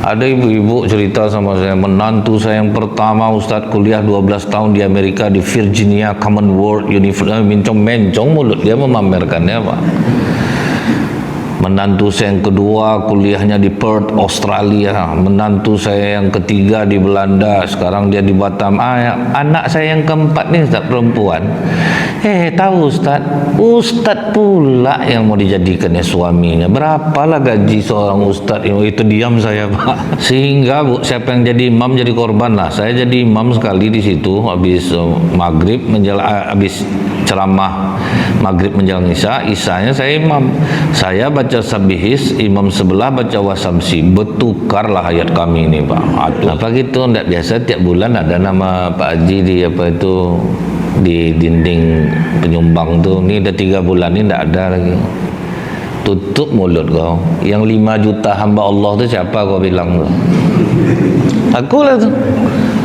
Ada ibu-ibu cerita sama saya, menantu saya yang pertama Ustadz kuliah 12 tahun di Amerika di Virginia Commonwealth University, mencong-mencong mulut dia memamerkannya Pak. Menantu saya yang kedua kuliahnya di Perth, Australia. Menantu saya yang ketiga di Belanda, sekarang dia di Batam. Anak saya yang keempat nih Ustaz, perempuan. Tahu Ustaz pula yang mau dijadikannya suaminya. Berapalah gaji seorang Ustaz itu? Diam saya Pak. Sehingga Bu, siapa yang jadi imam jadi korban lah. Saya jadi imam sekali di situ habis maghrib habis ceramah maghrib menjelang isya-nya saya imam. Saya baca sabihis, imam sebelah baca wasamsi. Bertukarlah ayat kami ini Pak. Apa gitu, enggak biasa tiap bulan ada nama Pak Haji di di dinding penyumbang tuh. Ini udah 3 bulan ini enggak ada lagi. Tutup mulut kau. Yang 5 juta hamba Allah tuh siapa kau bilang tuh? Aku lah tuh.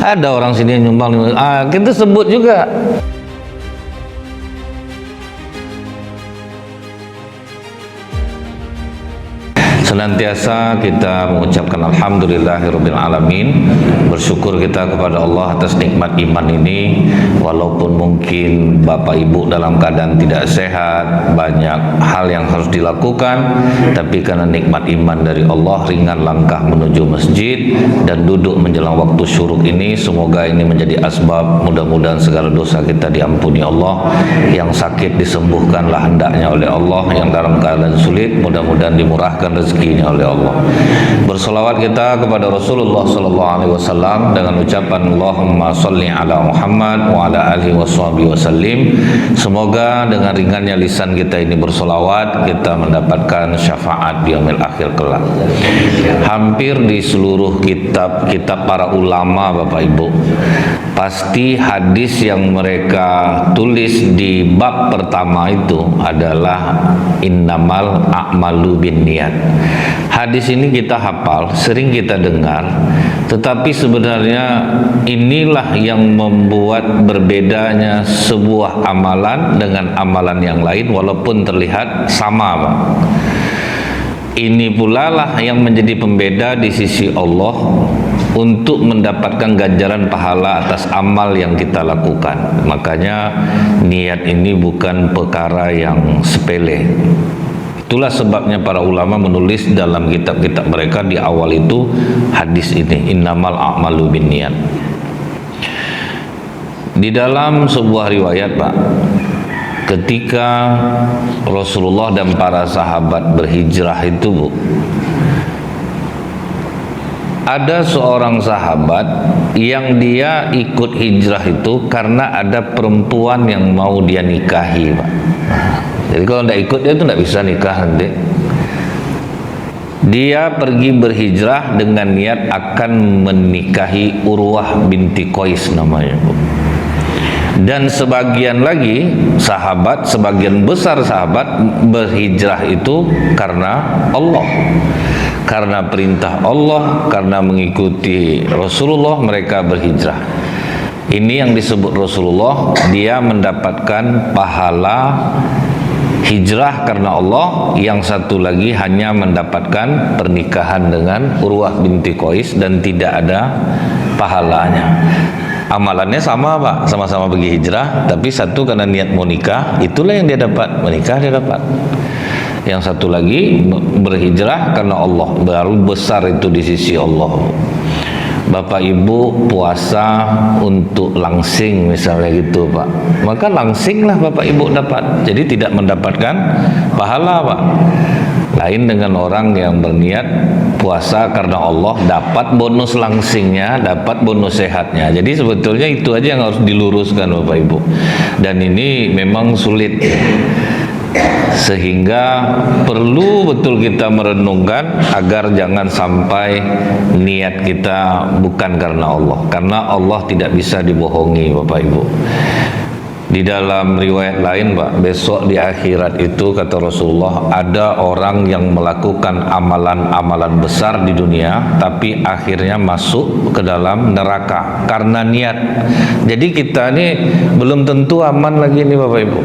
Ada orang sini yang nyumbang. Kita sebut juga. Senantiasa kita mengucapkan alhamdulillahirabbil alamin, bersyukur kita kepada Allah atas nikmat iman ini. Walaupun mungkin Bapak Ibu dalam keadaan tidak sehat, banyak hal yang harus dilakukan, tapi karena nikmat iman dari Allah, ringan langkah menuju masjid dan duduk menjelang waktu syuruk ini. Semoga ini menjadi asbab, mudah-mudahan segala dosa kita diampuni Allah, yang sakit disembuhkanlah hendaknya oleh Allah, yang dalam keadaan sulit mudah-mudahan dimurahkan rezeki oleh Allah. Bersolawat kita kepada Rasulullah sallallahu alaihi wasallam dengan ucapan Allahumma sholli ala Muhammad wa ala alihi washabihi wasallim. Semoga dengan ringannya lisan kita ini bersolawat, kita mendapatkan syafaat di yaumil akhir kelak. Hampir di seluruh kitab para ulama Bapak Ibu, pasti hadis yang mereka tulis di bab pertama itu adalah innamal a'malu binniyat. Hadis ini kita hafal, sering kita dengar, tetapi sebenarnya inilah yang membuat berbedanya sebuah amalan dengan amalan yang lain walaupun terlihat sama Pak. Ini pula lah yang menjadi pembeda di sisi Allah untuk mendapatkan ganjaran pahala atas amal yang kita lakukan. Makanya niat ini bukan perkara yang sepele. Itulah sebabnya para ulama menulis dalam kitab-kitab mereka di awal itu hadis ini, innamal a'malu binniyat. Di dalam sebuah riwayat Pak, ketika Rasulullah dan para sahabat berhijrah itu Bu, ada seorang sahabat yang dia ikut hijrah itu karena ada perempuan yang mau dia nikahi Pak. Jadi kalau tidak ikut dia itu tidak bisa nikah nanti. Dia pergi berhijrah dengan niat akan menikahi Urwah binti Qais namanya. Dan sebagian lagi sahabat, sebagian besar sahabat berhijrah itu karena Allah. Karena perintah Allah, karena mengikuti Rasulullah mereka berhijrah. Ini yang disebut Rasulullah, dia mendapatkan pahala hijrah karena Allah, yang satu lagi hanya mendapatkan pernikahan dengan Urwah binti Qais dan tidak ada pahalanya. Amalannya sama Pak, sama-sama pergi hijrah, tapi satu karena niat mau nikah, itulah yang dia dapat, menikah dia dapat. Yang satu lagi berhijrah karena Allah, baru besar itu di sisi Allah. Bapak Ibu puasa untuk langsing misalnya gitu Pak, maka langsinglah Bapak Ibu dapat, jadi tidak mendapatkan pahala Pak. Lain dengan orang yang berniat puasa karena Allah, dapat bonus langsingnya, dapat bonus sehatnya. Jadi sebetulnya itu aja yang harus diluruskan Bapak Ibu, dan ini memang sulit. Sehingga perlu betul kita merenungkan agar jangan sampai niat kita bukan karena Allah, karena Allah tidak bisa dibohongi Bapak Ibu. Di dalam riwayat lain Pak, besok di akhirat itu kata Rasulullah, ada orang yang melakukan amalan-amalan besar di dunia tapi akhirnya masuk ke dalam neraka karena niat. Jadi kita ini belum tentu aman lagi nih Bapak Ibu.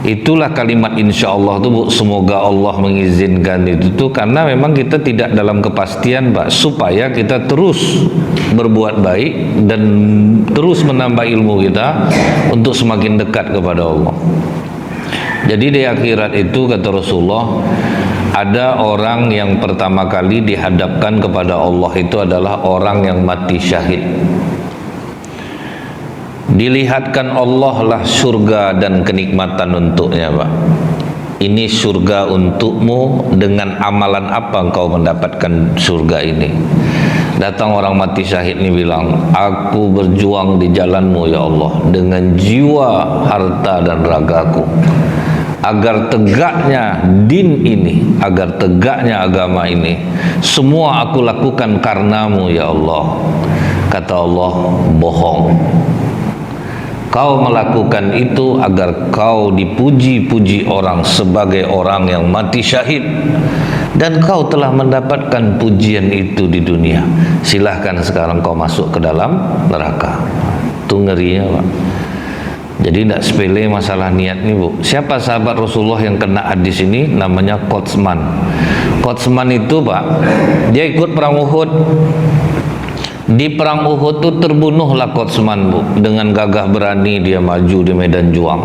Itulah kalimat insya Allah itu, Bu. Semoga Allah mengizinkan itu tuh karena memang kita tidak dalam kepastian, Pak, supaya kita terus berbuat baik dan terus menambah ilmu kita untuk semakin dekat kepada Allah. Jadi di akhirat itu kata Rasulullah, ada orang yang pertama kali dihadapkan kepada Allah itu adalah orang yang mati syahid. Dilihatkan Allah lah surga dan kenikmatan untuknya, Pak. Ini surga untukmu, dengan amalan apa engkau mendapatkan surga ini? Datang orang mati syahid ini bilang, aku berjuang di jalanmu ya Allah dengan jiwa, harta dan ragaku, agar tegaknya din ini, agar tegaknya agama ini, semua aku lakukan karenamu ya Allah. Kata Allah, bohong. Kau melakukan itu agar kau dipuji-puji orang sebagai orang yang mati syahid, dan kau telah mendapatkan pujian itu di dunia. Silahkan sekarang kau masuk ke dalam neraka. Itu ngerinya, Pak. Jadi tidak sepele masalah niat ini, Bu. Siapa sahabat Rasulullah yang kena hadis ini? Namanya Qotsman. Qotsman itu, Pak, dia ikut perang Uhud. Di perang Uhud itu terbunuhlah Qotsman, Bu. Dengan gagah berani dia maju di medan juang.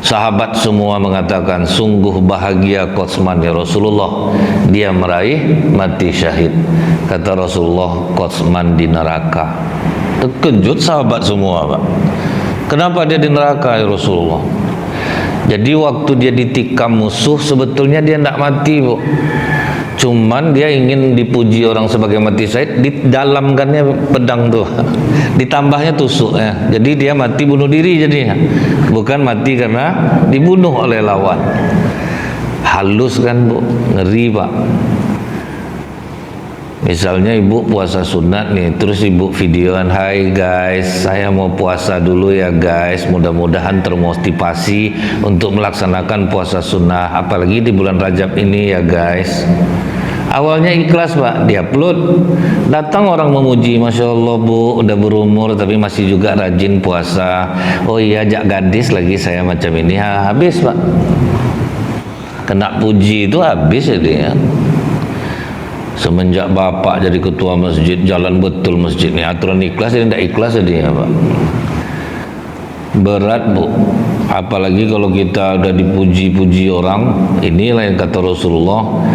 Sahabat semua mengatakan, sungguh bahagia Qotsman ya Rasulullah, dia meraih mati syahid. Kata Rasulullah, Qotsman di neraka. Terkejut sahabat semua, Pak. Kenapa dia di neraka ya Rasulullah? Jadi waktu dia ditikam musuh, sebetulnya dia tidak mati, Bu. Cuman dia ingin dipuji orang sebagai mati syahid, didalamkannya pedang tuh, ditambahnya tusuknya. Jadi dia mati bunuh diri jadinya, bukan mati karena dibunuh oleh lawan. Halus kan, Bu? Ngeri, Pak. Misalnya ibu puasa sunat nih, terus ibu videoan, hai guys, saya mau puasa dulu ya guys, mudah-mudahan termotivasi untuk melaksanakan puasa sunnah, apalagi di bulan Rajab ini ya guys. Awalnya ikhlas, Pak, diupload, datang orang memuji, Masya Allah Bu, udah berumur tapi masih juga rajin puasa. Oh iya, jak gadis lagi saya macam ini. Habis, Pak, kena puji itu habis ya dia. Semenjak bapak jadi ketua masjid, jalan betul masjid ini, aturan ikhlas jadi tidak ikhlas jadi, Pak. Berat, Bu. Apalagi kalau kita udah dipuji-puji orang. Inilah yang kata Rasulullah,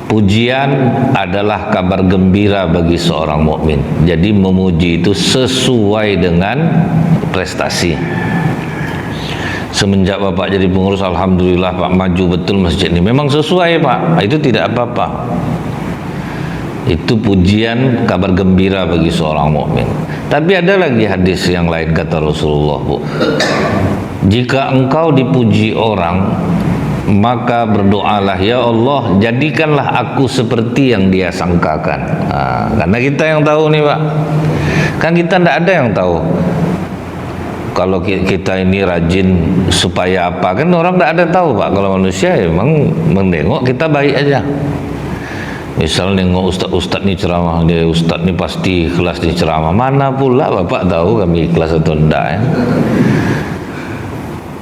pujian adalah kabar gembira bagi seorang mukmin. Jadi memuji itu sesuai dengan prestasi. Semenjak bapak jadi pengurus, alhamdulillah Pak, maju betul masjid ini. Memang sesuai, Pak. Itu tidak apa-apa. Itu pujian, kabar gembira bagi seorang mukmin. Tapi ada lagi hadis yang lain kata Rasulullah, Bu. Jika engkau dipuji orang, maka berdoalah, ya Allah, jadikanlah aku seperti yang dia sangkakan. Karena kita yang tahu nih, Pak. Kan kita tidak ada yang tahu kalau kita ini rajin supaya apa. Kan orang tidak ada tahu, Pak. Kalau manusia memang menengok kita baik aja. Misal nengok ustaz-ustaz nih ceramah, dia ustaz nih pasti ikhlas di ceramah. Mana pula Bapak tahu kami ikhlas atau enggak ya?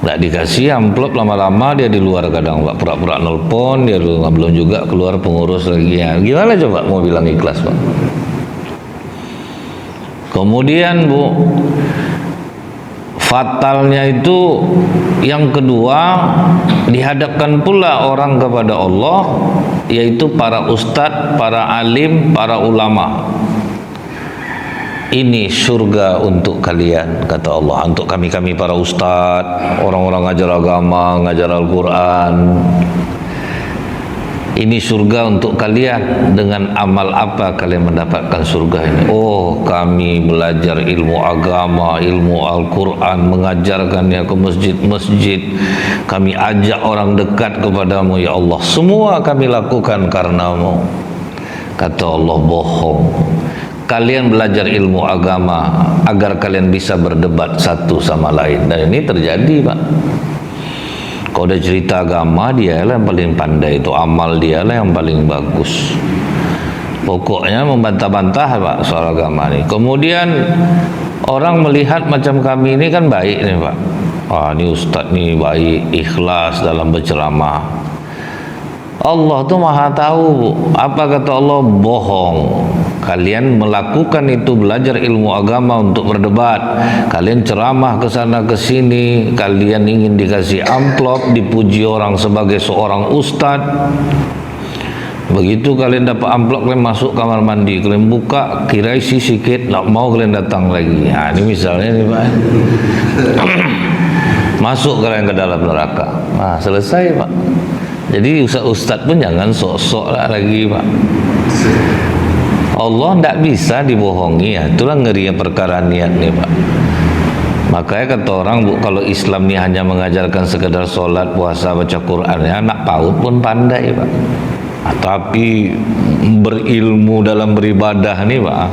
Nggak dikasih amplop, lama-lama dia di luar kadang, Pak, pura-pura nelpon, dia belum juga keluar pengurus lagi ya. Gimana coba mau bilang ikhlas, Pak? Kemudian, Bu, fatalnya itu yang kedua, dihadapkan pula orang kepada Allah, yaitu para ustadz, para alim, para ulama. Ini surga untuk kalian, kata Allah, untuk kami-kami para ustadz, orang-orang ngajar agama, ngajar Al-Quran. Ini surga untuk kalian. Dengan amal apa kalian mendapatkan surga ini? Oh, kami belajar ilmu agama, ilmu Al-Quran, mengajarkannya ke masjid-masjid. Kami ajak orang dekat kepadamu ya Allah. Semua kami lakukan karenamu. Kata Allah, bohong. Kalian belajar ilmu agama agar kalian bisa berdebat satu sama lain. Dan ini terjadi, Pak. Kalau udah cerita agama, dia lah yang paling pandai, itu amal dia lah yang paling bagus. Pokoknya membantah-bantah, Pak, soal agama ini. Kemudian orang melihat macam kami ini kan baik nih, Pak. Ini ustaz ni baik, ikhlas dalam berceramah. Allah tu maha tahu. Apa kata Allah? Bohong. Kalian melakukan itu, belajar ilmu agama untuk berdebat, kalian ceramah ke sana ke sini, kalian ingin dikasih amplop, dipuji orang sebagai seorang ustaz. Begitu kalian dapat amplop, kalian masuk kamar mandi, kalian buka, kira isi sikit, tak mau kalian datang lagi. Ini misalnya nih Pak. Masuk kalian ke dalam neraka. Selesai Pak. Jadi ustaz pun jangan sok-sok lah lagi Pak. Allah tidak bisa dibohongi. Itulah ngerinya perkara niat nih Pak. Makanya kata orang, Bu, kalau Islam ni hanya mengajarkan sekedar solat, puasa, baca Quran, ya anak PAUD pun pandai Pak. Tapi berilmu dalam beribadah nih Pak.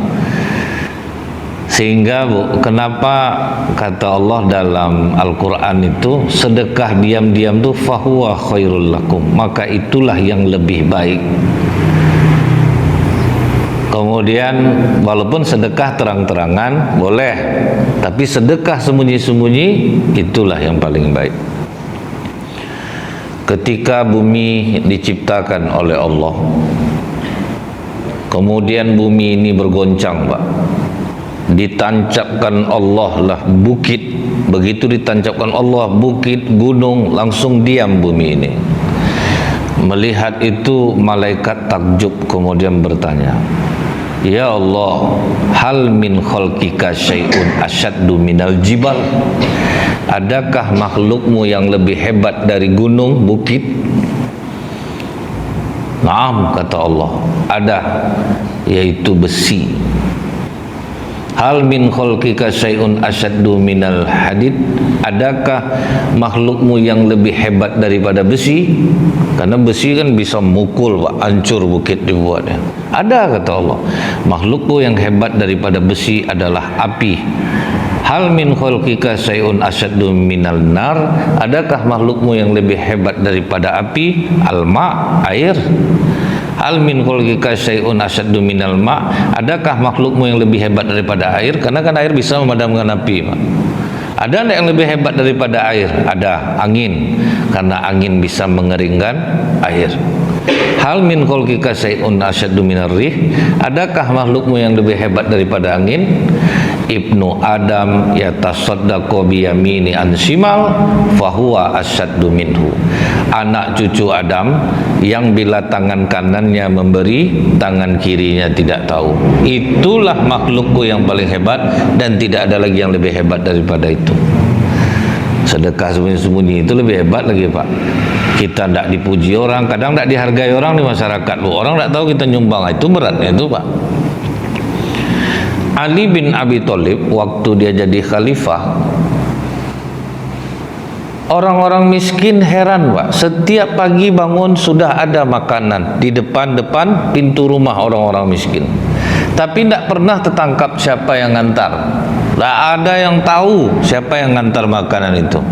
Sehingga Bu, kenapa kata Allah dalam Al-Quran itu sedekah diam-diam itu fahuwa khairul lakum, maka itulah yang lebih baik. Kemudian walaupun sedekah terang-terangan boleh, tapi sedekah sembunyi-sembunyi itulah yang paling baik. Ketika bumi diciptakan oleh Allah, kemudian bumi ini bergoncang Pak, ditancapkan Allah lah bukit. Begitu ditancapkan Allah bukit, gunung, langsung diam bumi ini. Melihat itu malaikat takjub, kemudian bertanya, ya Allah, hal min khalqika syai'un asyaddu minal jibal? Adakah makhlukmu yang lebih hebat dari gunung, bukit? Naam, kata Allah, ada, yaitu besi. Hal min khalqika syai'un asyaddu minal hadid? Adakah makhlukmu yang lebih hebat daripada besi? Karena besi kan bisa mukul Pak, hancur bukit dibuatnya. Ada, kata Allah, makhlukku yang hebat daripada besi adalah api. Hal min khalqika syai'un asyaddu minal nar? Adakah makhlukmu yang lebih hebat daripada api? Al-ma, air. Hal min khalqika syai'un asyaddu minal ma? Adakah makhlukmu yang lebih hebat daripada air? Karena kan air bisa memadamkan api Pak. Ada yang lebih hebat daripada air? Ada, angin. Karena angin bisa mengeringkan air. Hal min khalqika syai'un asyaddu minar rih? Adakah makhlukmu yang lebih hebat daripada angin? Ibnu Adam yatasaddaqu biyamini an shimal fahuwa asyaddu minhu. Anak cucu Adam yang bila tangan kanannya memberi, tangan kirinya tidak tahu. Itulah makhlukku yang paling hebat, dan tidak ada lagi yang lebih hebat daripada itu. Sedekah sembunyi-sembunyi itu lebih hebat lagi Pak. Kita tidak dipuji orang, kadang tidak dihargai orang di masyarakat. Orang tidak tahu kita nyumbang, itu beratnya itu Pak. Ali bin Abi Thalib waktu dia jadi khalifah, orang-orang miskin heran Pak. Setiap pagi bangun sudah ada makanan di depan pintu rumah orang-orang miskin, tapi tidak pernah tertangkap siapa yang ngantar. Tidak ada yang tahu siapa yang ngantar makanan itu.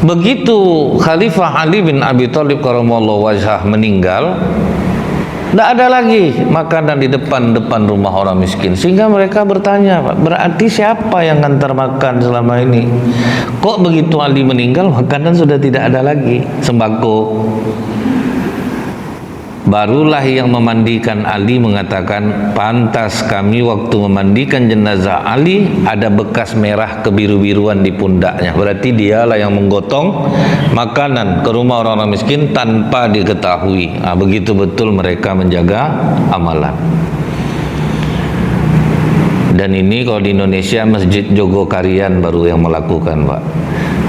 Begitu Khalifah Ali bin Abi Thalib karramallahu wajhah meninggal, tidak ada lagi makanan di depan rumah orang miskin. Sehingga mereka bertanya, Pak, berarti siapa yang ngantar makan selama ini? Kok begitu Ali meninggal makanan sudah tidak ada lagi, sembako? Barulah yang memandikan Ali mengatakan, pantas kami waktu memandikan jenazah Ali ada bekas merah kebiru-biruan di pundaknya. Berarti dialah yang menggotong makanan ke rumah orang-orang miskin tanpa diketahui. Begitu betul mereka menjaga amalan. Dan ini kalau di Indonesia Masjid Jogokarian baru yang melakukan, Pak.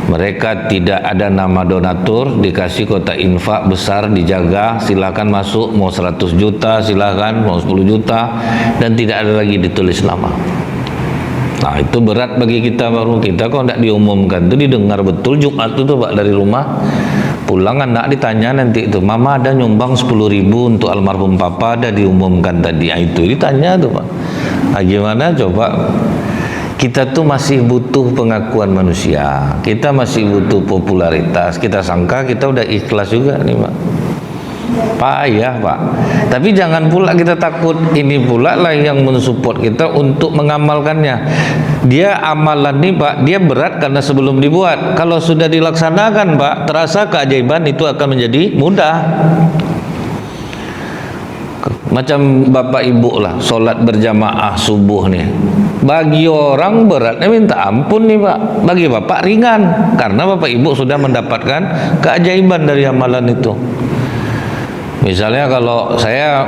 Mereka tidak ada nama donatur, dikasih kotak infak besar, dijaga, silakan masuk, mau 100 juta silakan, mau 10 juta, dan tidak ada lagi ditulis nama. Nah, itu berat bagi kita, baru kita kalau tidak diumumkan, itu didengar betul Jumat itu Pak dari rumah, pulang anak ditanya nanti itu, mama ada nyumbang 10.000 untuk almarhum papa, ada diumumkan tadi, itu ditanya tuh Pak. Nah, gimana coba? Kita tuh masih butuh pengakuan manusia, kita masih butuh popularitas. Kita sangka kita udah ikhlas juga nih Pak. Payah Pak. Tapi jangan pula kita takut, ini pula lah yang mensupport kita untuk mengamalkannya. Dia amalan nih Pak, dia berat karena sebelum dibuat. Kalau sudah dilaksanakan Pak, terasa keajaiban itu akan menjadi mudah. Macam Bapak Ibu lah, sholat berjamaah subuh nih. Bagi orang beratnya minta ampun nih Pak. Bagi Bapak ringan, karena Bapak Ibu sudah mendapatkan keajaiban dari amalan itu. Misalnya kalau saya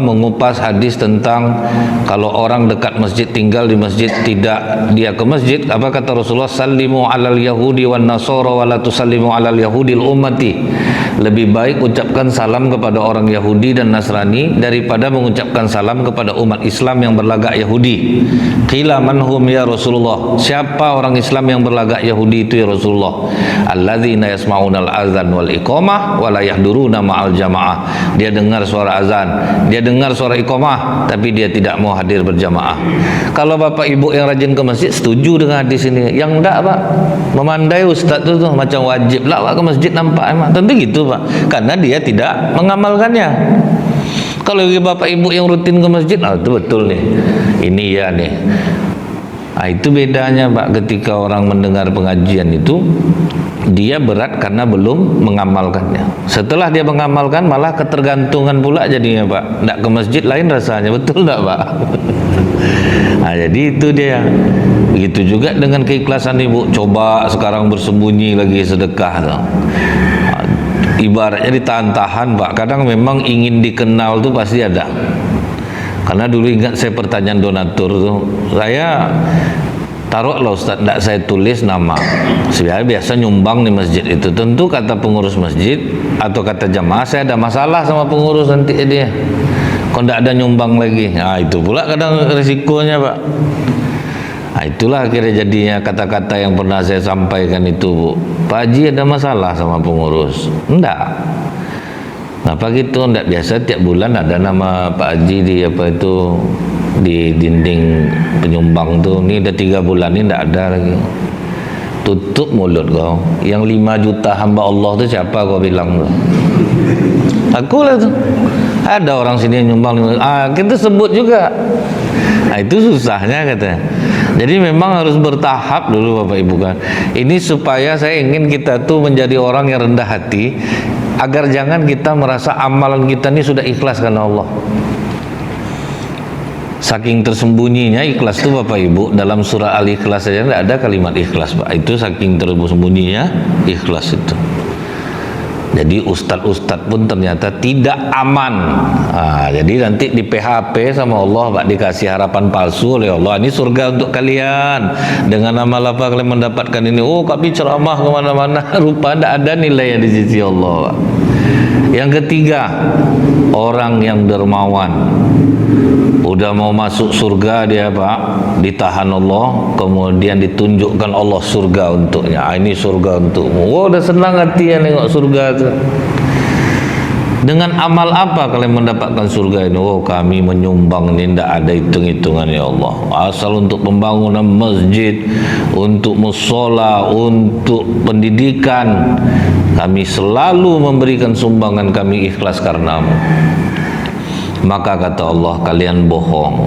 mengupas hadis tentang kalau orang dekat masjid, tinggal di masjid, tidak dia ke masjid, apa kata Rasulullah, sallimu alal yahudi wan nasara wa la tusallimu alal yahudil ummati. Lebih baik ucapkan salam kepada orang Yahudi dan Nasrani daripada mengucapkan salam kepada umat Islam yang berlagak Yahudi. Qila man hum ya Rasulullah? Siapa orang Islam yang berlagak Yahudi itu ya Rasulullah? Alladzina yasma'una al-azan wal iqamah wa la yahduruna ma'al jamaah. Dia dengar suara azan, dia dengar suara iqamah, tapi dia tidak mau hadir berjamaah. Kalau Bapak Ibu yang rajin ke masjid setuju dengan hadis ini. Yang enggak Pak, memandai ustaz itu tuh macam wajib lah Pak ke masjid, nampak emang. Tentu gitu Pak, karena dia tidak mengamalkannya. Kalau Bapak Ibu yang rutin ke masjid, itu betul nih, ini ya nih. Nah, itu bedanya Pak, ketika orang mendengar pengajian itu dia berat karena belum mengamalkannya. Setelah dia mengamalkan malah ketergantungan pula jadinya Pak. Nggak ke masjid lain rasanya, betul nggak Pak? Nah, jadi itu dia. Begitu juga dengan keikhlasan Ibu. Coba sekarang bersembunyi lagi sedekah tuh. Ibaratnya ditahan-tahan Pak. Kadang memang ingin dikenal tuh pasti ada. Karena dulu ingat saya pertanyaan donatur tuh, saya taruhlah Ustaz, tidak saya tulis nama. Saya biasa nyumbang di masjid itu. Tentu kata pengurus masjid atau kata jamaah, saya ada masalah sama pengurus nanti dia. Kok tidak ada nyumbang lagi. Nah itu pula kadang risikonya Pak. Nah itulah akhirnya jadinya kata-kata yang pernah saya sampaikan itu, Bu. Pak Haji ada masalah sama pengurus? Enggak. Kenapa gitu? Enggak, biasa tiap bulan ada nama Pak Haji di apa itu, di dinding penyumbang tuh. Ini udah 3 bulan ini enggak ada lagi. Tutup mulut kau. Yang 5 juta hamba Allah tuh siapa kau bilang tuh? Aku lah tuh. Ada orang sini yang nyumbang. Kita sebut juga. Nah itu susahnya katanya. Jadi memang harus bertahap dulu Bapak Ibu kan. Ini supaya saya ingin kita tuh menjadi orang yang rendah hati, agar jangan kita merasa amalan kita ini sudah ikhlas karena Allah. Saking tersembunyinya ikhlas itu Bapak Ibu, dalam surah Al-Ikhlas saja tidak ada kalimat ikhlas Pak. Itu saking tersembunyinya ikhlas itu. Jadi ustadz-ustadz pun ternyata tidak aman. Jadi nanti di PHP sama Allah Pak, dikasih harapan palsu oleh Allah. Ini surga untuk kalian. Dengan amal apa kalian mendapatkan ini? Oh kami ceramah kemana-mana. Rupa tidak ada nilainya di sisi Allah Pak. Yang ketiga, orang yang dermawan. Udah mau masuk surga dia Pak, ditahan Allah, kemudian ditunjukkan Allah surga untuknya. Ini surga untukmu. Oh, udah senang hati ya nengok surga itu. Dengan amal apa kalian mendapatkan surga ini? Oh, kami menyumbang ini, tidak ada hitung-hitungan ya Allah. Asal untuk pembangunan masjid, untuk musola, untuk pendidikan, kami selalu memberikan sumbangan, kami ikhlas karenamu. Maka kata Allah, kalian bohong.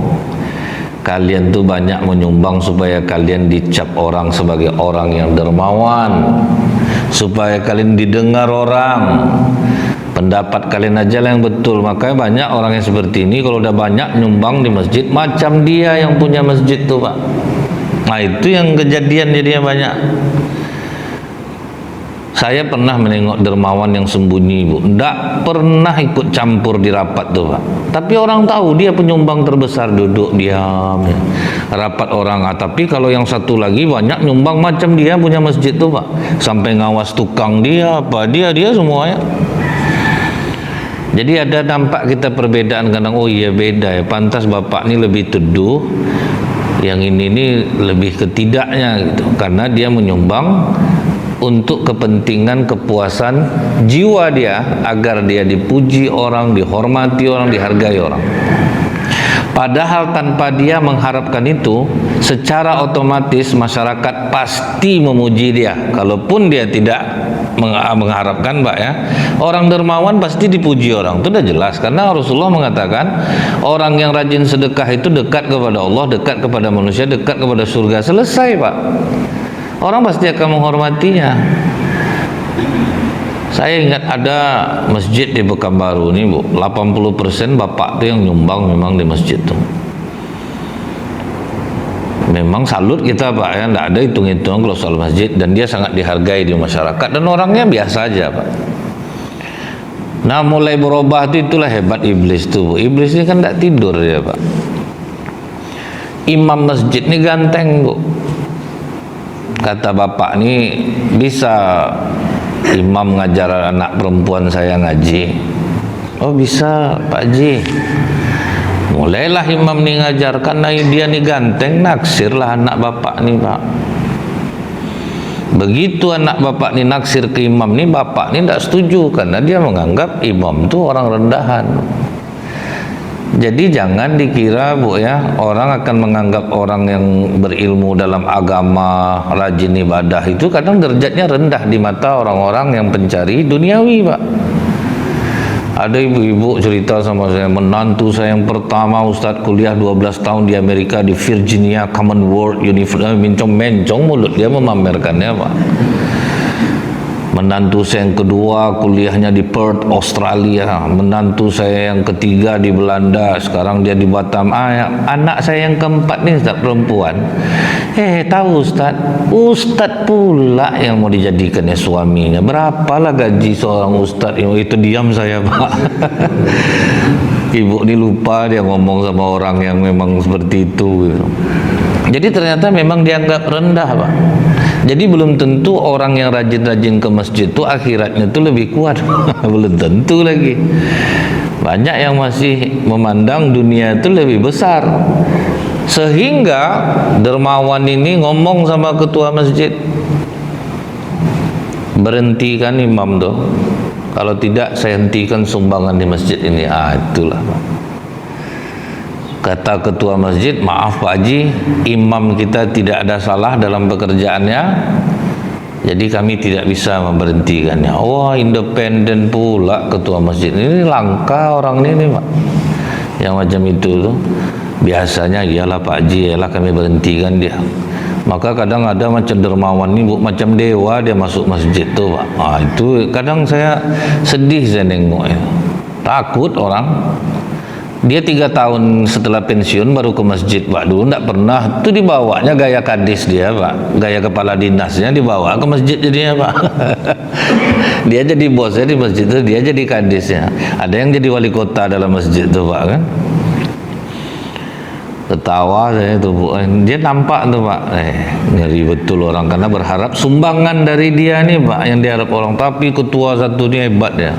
Kalian tuh banyak menyumbang supaya kalian dicap orang sebagai orang yang dermawan, supaya kalian didengar orang. Pendapat kalian aja lah yang betul. Makanya banyak orang yang seperti ini, kalau udah banyak nyumbang di masjid, macam dia yang punya masjid tuh Pak. Nah itu yang kejadian jadinya banyak. Saya pernah menengok dermawan yang sembunyi Bu, tidak pernah ikut campur di rapat tuh Pak. Tapi orang tahu dia penyumbang terbesar, duduk diam ya. Rapat orang, tapi kalau yang satu lagi banyak nyumbang macam dia punya masjid tuh Pak. Sampai ngawas tukang dia, apa dia semuanya. Jadi ada nampak kita perbedaan kadang, oh iya beda ya, pantas Bapak ini lebih teduh, yang ini lebih ketidaknya gitu, karena dia menyumbang untuk kepentingan kepuasan jiwa dia, agar dia dipuji orang, dihormati orang, dihargai orang. Padahal tanpa dia mengharapkan itu, secara otomatis masyarakat pasti memuji dia, kalaupun dia tidak mengharapkan Pak ya, orang dermawan pasti dipuji orang, itu udah jelas, karena Rasulullah mengatakan orang yang rajin sedekah itu dekat kepada Allah, dekat kepada manusia, dekat kepada surga. Selesai Pak, orang pasti akan menghormatinya. Saya ingat ada masjid di Pekanbaru nih Bu, 80% bapak tuh yang nyumbang memang di masjid tuh. Memang salut kita Pak ya, tidak ada hitung-hitung kalau soal masjid, dan dia sangat dihargai di masyarakat dan orangnya biasa aja Pak. Nah mulai berubah itu, itulah hebat iblis tuh. Iblis ini kan tidak tidur dia Pak. Imam masjid ini ganteng Bu. Kata bapak ini, bisa imam ngajar anak perempuan saya ngaji? Oh bisa Pak Ji. Mulailah imam nih ngajar, karena dia nih ganteng, naksirlah anak bapak nih Pak. Begitu anak bapak nih naksir ke imam nih, bapak nih tidak setuju karena dia menganggap imam itu orang rendahan. Jadi jangan dikira Bu ya, orang akan menganggap orang yang berilmu dalam agama, rajin ibadah itu kadang derajatnya rendah di mata orang-orang yang pencari duniawi Pak. Ada ibu-ibu cerita sama saya, menantu saya yang pertama Ustadz kuliah 12 tahun di Amerika, di Virginia Commonwealth University, mencong-mencong mulut dia memamerkannya Pak. Menantu saya yang kedua kuliahnya di Perth, Australia. Menantu saya yang ketiga di Belanda, sekarang dia di Batam. Anak saya yang keempat nih Ustadz perempuan. Tahu Ustadz pula yang mau dijadikannya suaminya. Berapalah gaji seorang Ustadz? Itu diam saya Pak. Ibu ini lupa dia ngomong sama orang yang memang seperti itu gitu. Jadi ternyata memang dianggap rendah Pak. Jadi belum tentu orang yang rajin-rajin ke masjid itu akhiratnya itu lebih kuat. Belum tentu lagi. Banyak yang masih memandang dunia itu lebih besar. Sehingga dermawan ini ngomong sama ketua masjid, berhentikan imam tuh, kalau tidak saya hentikan sumbangan di masjid ini. Itulah Pak. Kata ketua masjid, maaf Pak Haji, imam kita tidak ada salah dalam pekerjaannya, jadi kami tidak bisa memberhentikannya. Wah, independen pula ketua masjid ini. Langka orang ini Pak, yang macam itu tuh. Biasanya iyalah Pak Haji, iyalah kami berhentikan dia. Maka kadang ada macam dermawan ini Bu, macam dewa dia masuk masjid tuh Pak. Itu kadang saya sedih saya nengok ya. Takut orang. Dia 3 tahun setelah pensiun baru ke masjid Pak. Dulu tidak pernah, itu dibawanya gaya kadis dia Pak, gaya kepala dinasnya dibawa ke masjid jadinya Pak. Dia jadi bosnya di masjid itu, dia jadi kadisnya. Ada yang jadi wali kota dalam masjid itu Pak kan. Ketawa saya tuh Bu, dia nampak tuh Pak, ngeri betul orang, karena berharap sumbangan dari dia nih Pak yang diharap orang. Tapi ketua satu ini hebat ya.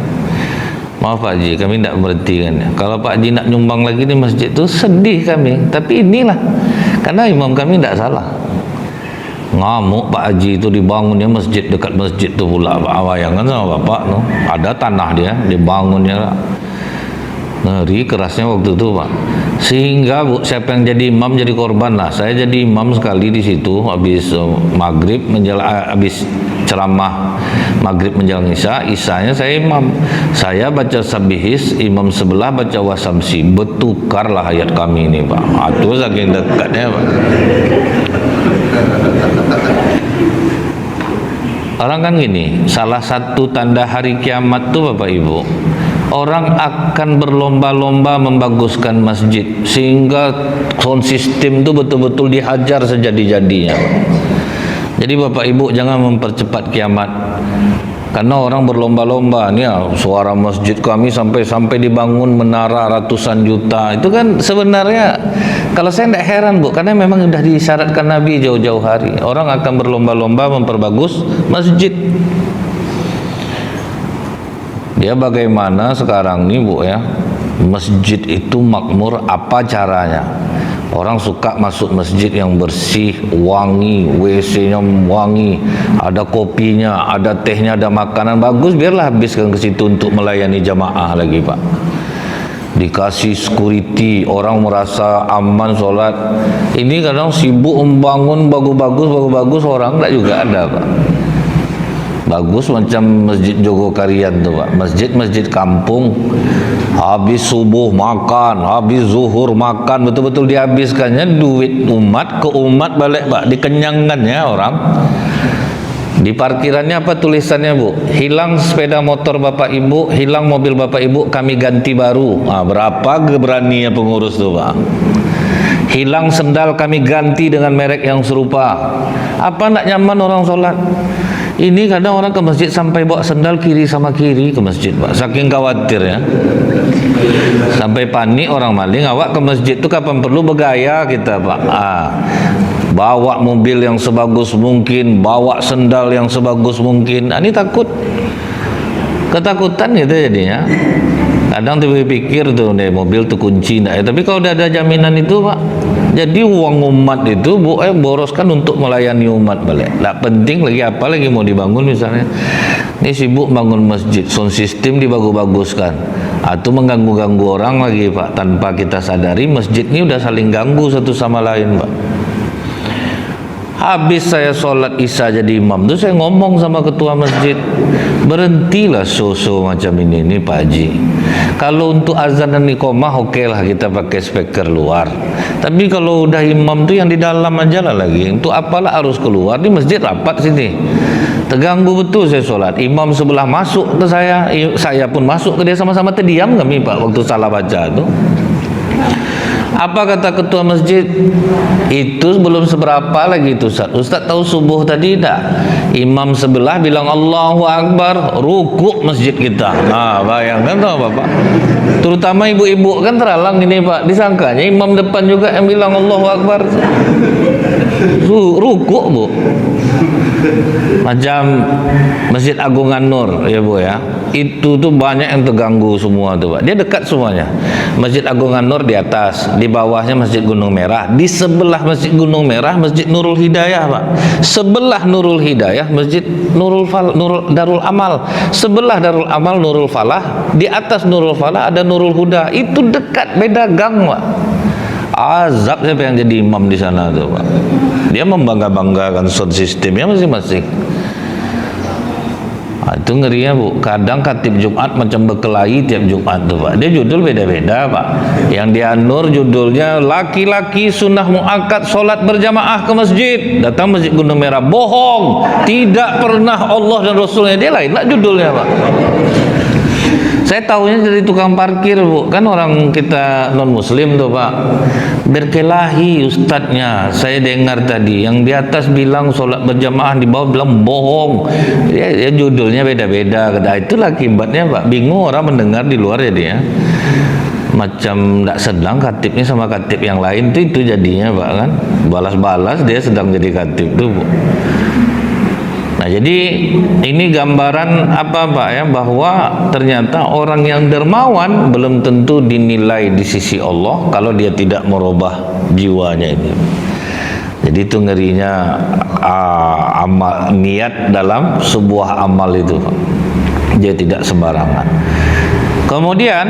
Maaf Pak Haji, kami tidak berhentikan ya. Kalau Pak Haji nak nyumbang lagi di masjid itu sedih kami. Tapi inilah, karena imam kami tidak salah. Ngamuk Pak Haji itu dibangunnya masjid dekat masjid itu pula Pak. Bayangkan sama Bapak no. Ada tanah dia dibangunnya. Ngeri kerasnya waktu itu Pak. Sehingga Bu, siapa yang jadi imam jadi korban lah. Saya jadi imam sekali di situ habis maghrib habis ceramah maghrib menjelang isya, isyanya saya imam. Saya baca sabihis, imam sebelah baca wasamsi. Bertukarlah ayat kami ini Pak. Itu saking dekatnya Pak. Orang kan gini, salah satu tanda hari kiamat tuh Bapak Ibu, orang akan berlomba-lomba membaguskan masjid sehingga sound system itu betul-betul dihajar sejadi-jadinya. Jadi Bapak Ibu jangan mempercepat kiamat, karena orang berlomba-lomba nih ya, suara masjid kami sampai dibangun menara ratusan juta. Itu kan sebenarnya kalau saya tidak heran Bu, karena memang sudah disyaratkan Nabi jauh-jauh hari, orang akan berlomba-lomba memperbagus masjid. Dia bagaimana sekarang nih Bu ya, masjid itu makmur, apa caranya? Orang suka masuk masjid yang bersih, wangi, WC-nya wangi, ada kopinya, ada tehnya, ada makanan bagus, biarlah habiskan ke situ untuk melayani jamaah lagi Pak. Dikasih security, orang merasa aman sholat. Ini kadang sibuk membangun bagus-bagus, orang enggak juga ada Pak. Bagus macam Masjid Jogokarian tu Pak. Masjid-masjid kampung, habis subuh makan, habis zuhur makan, betul-betul dihabiskannya duit umat ke umat balik Pak, dikenyangkannya orang. Di parkirannya apa tulisannya Bu? Hilang sepeda motor Bapak Ibu, hilang mobil Bapak Ibu, kami ganti baru. Nah, berapa keberanian pengurus tuh Pak? Hilang sendal, kami ganti dengan merek yang serupa. Apa nak nyaman orang sholat? Ini kadang orang ke masjid sampai bawa sendal kiri sama kiri ke masjid Pak, saking khawatirnya. Sampai panik orang maling, awak ke masjid itu kapan perlu bergaya kita Pak. Bawa mobil yang sebagus mungkin, bawa sendal yang sebagus mungkin. Ini takut, ketakutan gitu jadinya. Kadang pikir tuh nih mobil tuh kunci enggak ya, tapi kalau udah ada jaminan itu Pak, jadi uang umat itu boroskan untuk melayani umat balik. Nggak penting lagi apa lagi mau dibangun misalnya. Ini sibuk bangun masjid, sound system dibagus-baguskan, atau mengganggu-ganggu orang lagi Pak, tanpa kita sadari masjid ini udah saling ganggu satu sama lain Pak. Habis saya sholat isya jadi imam tuh saya ngomong sama ketua masjid, berhentilah so-so macam ini Pak Haji. Kalau untuk azan dan iqamah oke lah kita pakai speaker luar, tapi kalau udah imam tuh yang di dalam aja lah lagi. Untuk apalah harus keluar, di masjid rapat sini, terganggu betul saya sholat. Imam sebelah masuk ke saya pun masuk ke dia, sama-sama terdiam kami Pak waktu salah baca tuh. Apa kata ketua masjid? Itu belum seberapa lagi itu Ustaz. Ustaz tahu subuh tadi tak? Imam sebelah bilang Allahu Akbar, rukuk masjid kita. Nah, bayangkan tuh Bapak. Terutama ibu-ibu kan terhalang ini Pak. Disangkanya imam depan juga yang bilang Allahu Akbar. Rukuk Bu. Macam Masjid Agung An-Nur ya Bu ya. Itu tuh banyak yang terganggu semua tuh Pak. Dia dekat semuanya. Masjid Agung An-Nur di atas, di bawahnya Masjid Gunung Merah, di sebelah Masjid Gunung Merah Masjid Nurul Hidayah Pak. Sebelah Nurul Hidayah Masjid Darul Amal. Sebelah Darul Amal Nurul Falah, di atas Nurul Falah ada Nurul Huda. Itu dekat, beda gang Pak. Azab siapa yang jadi imam di sana tuh Pak. Dia membangga-banggakan sound sistemnya masing-masing. Itu ngerinya Bu. Kadang khatib Jumat macam berkelahi tiap Jumat tuh Pak. Dia judul beda-beda Pak. Yang di An-Nur judulnya laki-laki sunnah muakkad sholat berjamaah ke masjid. Datang Masjid Gunung Merah, bohong, tidak pernah Allah dan Rasulnya. Dia lain lah judulnya Pak. Saya tahunya dari tukang parkir Bu, kan orang kita non muslim tuh Pak. Berkelahi ustadznya, saya dengar tadi yang di atas bilang sholat berjamaah, di bawah bilang bohong. Ya judulnya beda-beda. Kata itulah akibatnya Pak, bingung orang mendengar di luar ya dia. Macam tidak sedang khatibnya sama khatib yang lain tuh, itu jadinya Pak kan. Balas-balas dia sedang jadi khatib tuh Bu. Nah, jadi ini gambaran apa Pak ya, bahwa ternyata orang yang dermawan belum tentu dinilai di sisi Allah kalau dia tidak merubah jiwanya ini. Jadi itu ngerinya amal, niat dalam sebuah amal itu Pak. Dia tidak sembarangan. Kemudian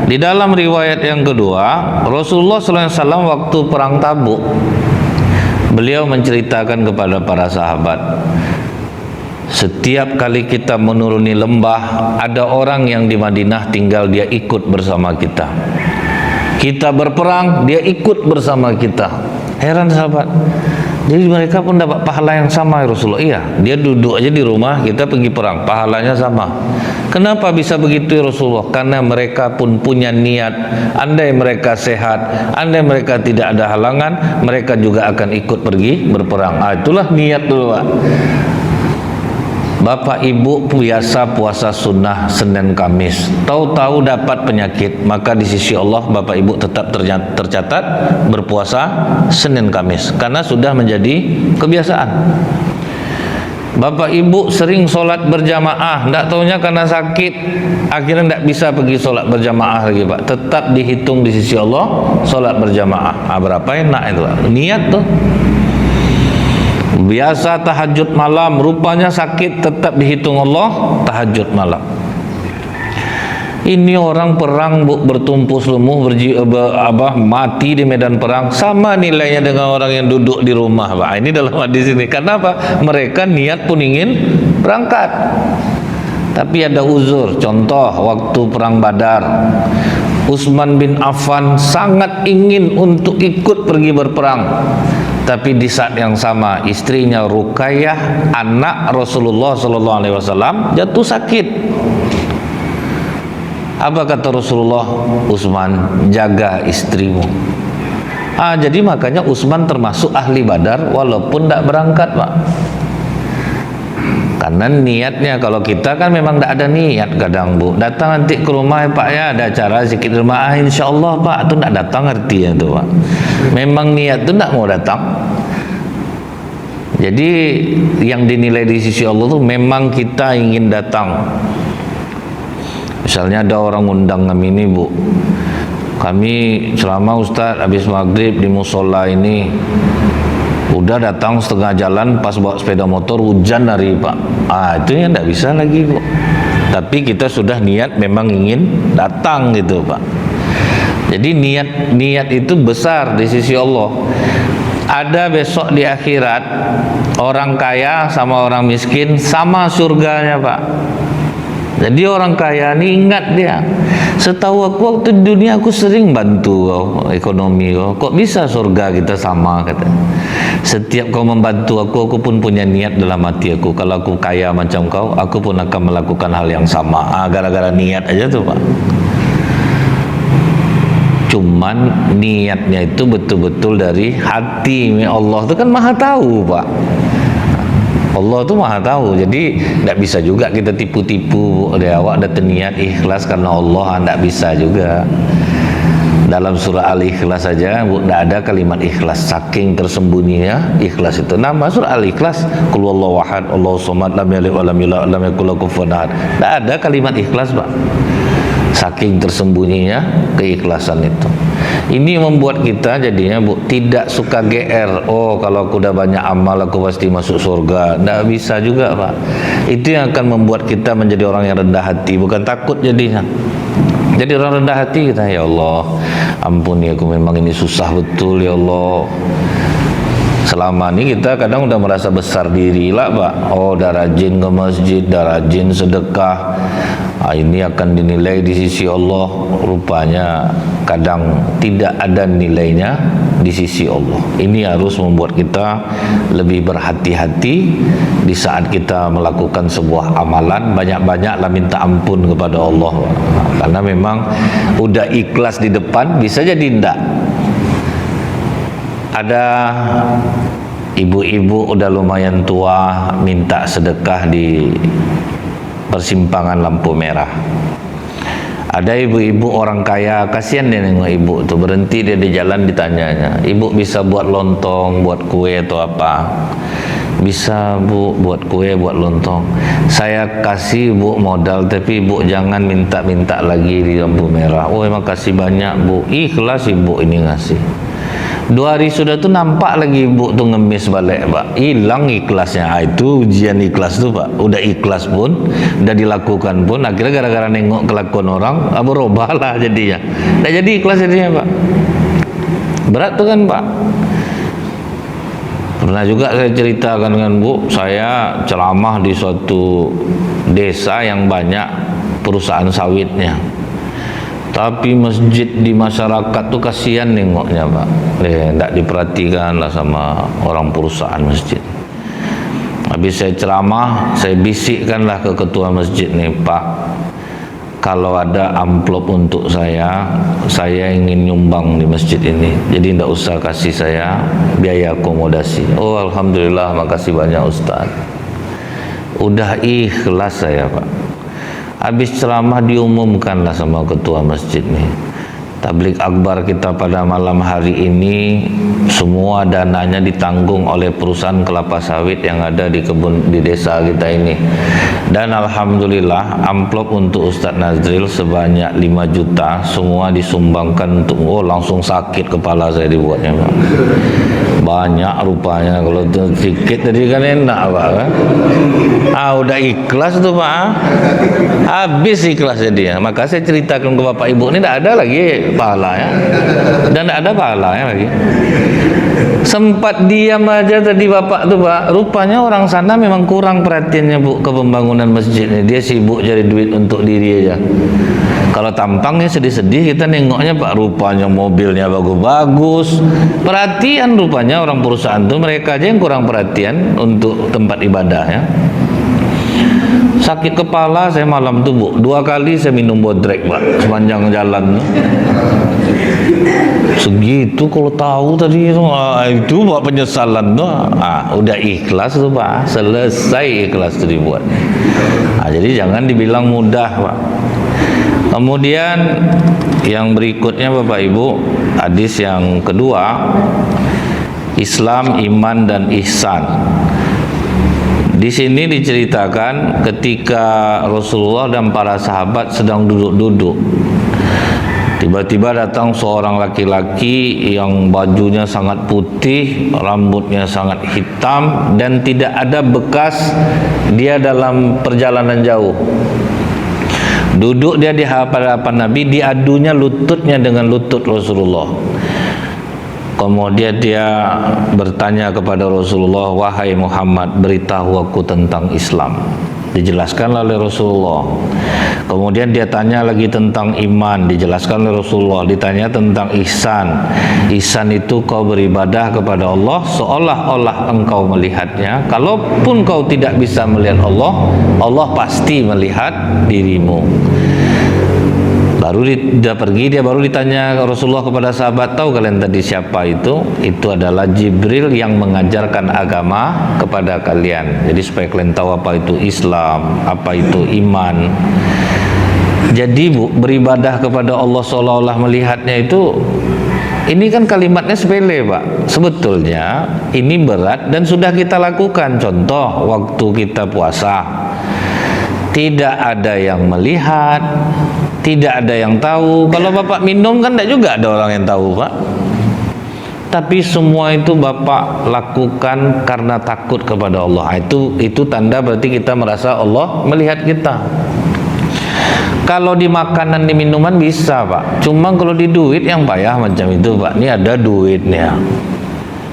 di dalam riwayat yang kedua, Rasulullah SAW waktu perang Tabuk, beliau menceritakan kepada para sahabat, setiap kali kita menuruni lembah, ada orang yang di Madinah tinggal, dia ikut bersama kita. Kita berperang, dia ikut bersama kita. Heran sahabat. Jadi mereka pun dapat pahala yang sama ya Rasulullah. Iya, dia duduk aja di rumah, kita pergi perang, pahalanya sama. Kenapa bisa begitu ya Rasulullah? Karena mereka pun punya niat. Andai mereka sehat, andai mereka tidak ada halangan, mereka juga akan ikut pergi berperang. Itulah niat dulu Pak. Bapak Ibu biasa puasa sunnah Senin Kamis, tahu-tahu dapat penyakit, maka di sisi Allah Bapak Ibu tetap tercatat berpuasa Senin Kamis karena sudah menjadi kebiasaan. Bapak Ibu sering sholat berjamaah, tidak tahunya karena sakit akhirnya tidak bisa pergi sholat berjamaah lagi Pak, tetap dihitung di sisi Allah sholat berjamaah. Berapa enak itu Pak. Niat tuh. Biasa tahajud malam, rupanya sakit, tetap dihitung Allah tahajud malam. Ini orang perang bu, bertumpu selumuh mati di medan perang sama nilainya dengan orang yang duduk di rumah Pak. Ini dalam hadis ini. Karena apa? Mereka niat pun ingin berangkat, tapi ada uzur. Contoh waktu perang Badar, Utsman bin Affan sangat ingin untuk ikut pergi berperang, tapi di saat yang sama istrinya Ruqayyah, anak Rasulullah SAW, jatuh sakit. Apa kata Rasulullah? Utsman, jaga istrimu. Jadi makanya Utsman termasuk ahli Badar walaupun tidak berangkat Pak. Karena niatnya, kalau kita kan memang tidak ada niat kadang bu, datang nanti ke rumah Pak ya ada acara zikir rumah, insya Allah Pak, itu tidak datang artinya itu Pak. Memang niat itu tidak mau datang. Jadi yang dinilai di sisi Allah itu memang kita ingin datang. Misalnya ada orang undang kami ini bu, kami selama Ustadz habis maghrib di musola ini, udah datang setengah jalan pas bawa sepeda motor hujan hari Pak. Itu yang tidak bisa lagi bu. Tapi kita sudah niat memang ingin datang gitu Pak. Jadi niat itu besar di sisi Allah. Ada besok di akhirat orang kaya sama orang miskin sama surganya Pak. Jadi orang kaya ini ingat dia, setahu aku waktu di dunia aku sering bantu ekonomi kok bisa surga kita sama, kata. Setiap kau membantu aku pun punya niat dalam hati aku, kalau aku kaya macam kau, aku pun akan melakukan hal yang sama. Gara-gara niat aja tuh Pak. Cuman niatnya itu betul-betul dari hati. Allah itu kan maha tahu Pak. Allah itu maha tahu, jadi tidak bisa juga kita tipu-tipu. Awak ada niat ikhlas karena Allah, tidak bisa juga. Dalam surah Al-Ikhlas saja tidak ada kalimat ikhlas, saking tersembunyinya ikhlas itu. Nama surah Al-Ikhlas, Qul huwallahu ahad, Allahu samad, lam yalid walam yulad, lam yakul lahu kufuwan ahad. Tidak ada kalimat ikhlas Pak. Saking tersembunyinya keikhlasan itu. Ini membuat kita jadinya bu, tidak suka GR. Oh kalau aku udah banyak amal aku pasti masuk surga. Tidak bisa juga Pak. Itu yang akan membuat kita menjadi orang yang rendah hati, bukan takut jadinya. Jadi orang rendah hati kita, ya Allah ampuni aku, memang ini susah betul ya Allah. Selama ini kita kadang udah merasa besar diri lah Pak. Oh udah rajin ke masjid, udah rajin sedekah, ini akan dinilai di sisi Allah. Rupanya kadang tidak ada nilainya di sisi Allah. Ini harus membuat kita lebih berhati-hati di saat kita melakukan sebuah amalan. Banyak-banyaklah minta ampun kepada Allah, karena memang udah ikhlas di depan, bisa jadi enggak. Ada ibu-ibu udah lumayan tua minta sedekah di persimpangan lampu merah. Ada ibu-ibu orang kaya, kasihan dia nengok ibu tuh, berhenti dia di jalan, ditanyanya, ibu bisa buat lontong, buat kue atau apa? Bisa bu, buat kue, buat lontong. Saya kasih bu modal, tapi ibu jangan minta-minta lagi di lampu merah. Oh emang kasih banyak bu, ikhlas ibu ini ngasih. 2 hari sudah tuh nampak lagi ibu tuh ngemis balik Pak, hilang ikhlasnya. Itu ujian ikhlas tuh Pak. Udah ikhlas pun, udah dilakukan pun, akhirnya gara-gara nengok kelakuan orang, berubah lah jadinya. Nggak jadi ikhlas jadinya Pak. Berat tuh kan Pak. Pernah juga saya ceritakan dengan Bu, saya ceramah di suatu desa yang banyak perusahaan sawitnya. Tapi masjid di masyarakat tuh kasihan nengoknya Pak. Tidak diperhatikan lah sama orang perusahaan masjid. Habis saya ceramah, saya bisikkanlah ke ketua masjid nih, Pak, kalau ada amplop untuk saya ingin nyumbang di masjid ini. Jadi tidak usah kasih saya biaya akomodasi. Oh alhamdulillah, makasih banyak Ustaz. Udah ikhlas saya Pak. Habis ceramah diumumkanlah sama ketua masjid nih, tablik akbar kita pada malam hari ini semua dananya ditanggung oleh perusahaan kelapa sawit yang ada di kebun di desa kita ini. Dan alhamdulillah amplop untuk Ustadz Nazril sebanyak 5 juta semua disumbangkan untuk langsung sakit kepala saya dibuatnya, Pak. Banyak rupanya, kalau sedikit tadi kan enak, Pak, kan? Udah ikhlas tuh, Pak. Habis ikhlasnya dia. Maka saya ceritakan ke Bapak Ibu, ini tidak ada lagi pahalanya. Dan tidak ada pahalanya lagi. Sempat diam aja tadi Bapak tuh, Pak. Rupanya orang sana memang kurang perhatiannya, Bu, ke pembangunan masjidnya. Dia sibuk cari duit untuk diri aja. Kalau tampangnya sedih-sedih, kita nengoknya, Pak, rupanya mobilnya bagus-bagus. Perhatian rupanya orang perusahaan tuh, mereka aja yang kurang perhatian untuk tempat ibadahnya. Sakit kepala saya malam tuh, Bu. 2 kali saya minum bodrek, Pak, sepanjang jalan. Segitu kalau tahu tadi itu Pak penyesalan tuh. Udah ikhlas tuh, Pak. Selesai ikhlas tuh dibuat. Jadi jangan dibilang mudah, Pak. Kemudian yang berikutnya Bapak Ibu, hadis yang kedua, Islam, iman dan ihsan. Di sini diceritakan ketika Rasulullah dan para sahabat sedang duduk-duduk. Tiba-tiba datang seorang laki-laki yang bajunya sangat putih, rambutnya sangat hitam, dan tidak ada bekas dia dalam perjalanan jauh. Duduk dia di hadapan Nabi, diadunya lututnya dengan lutut Rasulullah. Kemudian dia bertanya kepada Rasulullah, "Wahai Muhammad, beritahu aku tentang Islam." Dijelaskan oleh Rasulullah. Kemudian dia tanya lagi tentang iman, dijelaskan oleh Rasulullah. Ditanya tentang ihsan. Ihsan itu kau beribadah kepada Allah seolah-olah engkau melihatnya. Kalaupun kau tidak bisa melihat Allah, Allah pasti melihat dirimu. Baru dia pergi, dia baru ditanya Rasulullah kepada sahabat, tahu kalian tadi siapa itu? Itu adalah Jibril yang mengajarkan agama kepada kalian. Jadi supaya kalian tahu apa itu Islam, apa itu iman. Jadi, Bu, beribadah kepada Allah seolah-olah melihatnya itu, ini kan kalimatnya sepele, Pak. Sebetulnya ini berat dan sudah kita lakukan. Contoh, waktu kita puasa, tidak ada yang melihat, tidak ada yang tahu. Kalau Bapak minum kan tidak juga ada orang yang tahu, Pak. Tapi semua itu Bapak lakukan karena takut kepada Allah. Itu tanda berarti kita merasa Allah melihat kita. Kalau di makanan, di minuman bisa, Pak. Cuma kalau di duit yang payah macam itu, Pak. Ini ada duitnya,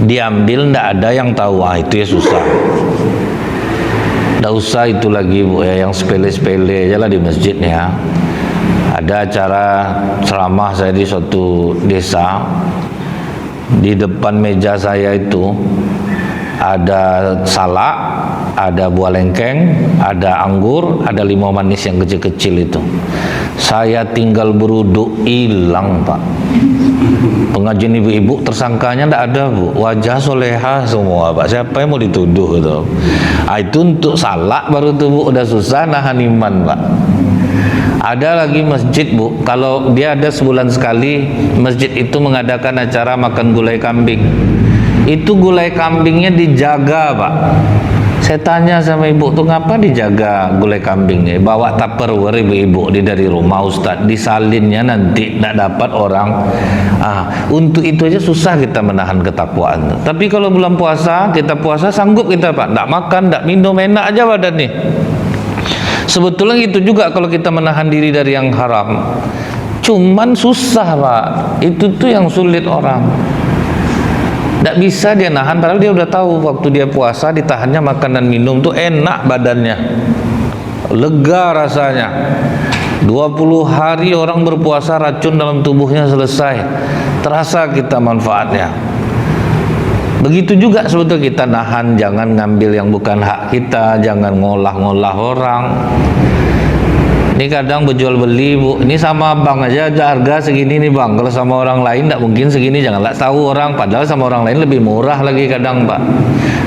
diambil tidak ada yang tahu. Itu ya susah. Tidak usah itu lagi, Bu, ya, yang sepele-sepele aja lah di masjidnya. Ada acara ceramah saya di suatu desa. Di depan meja saya itu ada salak, ada buah lengkeng, ada anggur, ada limau manis yang kecil-kecil itu. Saya tinggal beruduk, hilang, Pak. Pengajian ibu-ibu tersangkanya tidak ada, Bu. Wajah soleha semua, Pak. Siapa yang mau dituduh itu? Itu untuk salak baru tuh, Bu, udah susah nahan iman, Pak. Ada lagi masjid, Bu, kalau dia ada sebulan sekali, masjid itu mengadakan acara makan gulai kambing. Itu gulai kambingnya dijaga, Pak. Saya tanya sama ibu tuh, ngapa dijaga gulai kambingnya? Bawa tupperware ibu-ibu dari rumah, Ustadz, disalinnya nanti tidak dapat orang. Untuk itu aja susah kita menahan ketakwaan. Tapi kalau bulan puasa, kita puasa sanggup kita, Pak. Tidak makan, tidak minum, enak aja badan nih. Sebetulnya itu juga kalau kita menahan diri dari yang haram. Cuman susah, Pak. Itu tuh yang sulit orang. Tidak bisa dia nahan, padahal dia udah tahu waktu dia puasa ditahannya makan dan minum tuh enak badannya, lega rasanya. 20 hari orang berpuasa, racun dalam tubuhnya selesai, terasa kita manfaatnya. Begitu juga sebetulnya kita nahan, jangan ngambil yang bukan hak kita, jangan ngolah-ngolah orang. Ini kadang berjual beli, Bu, ini sama bang aja harga segini nih, Bang. Kalau sama orang lain tidak mungkin segini, janganlah tahu orang. Padahal sama orang lain lebih murah lagi kadang, Pak.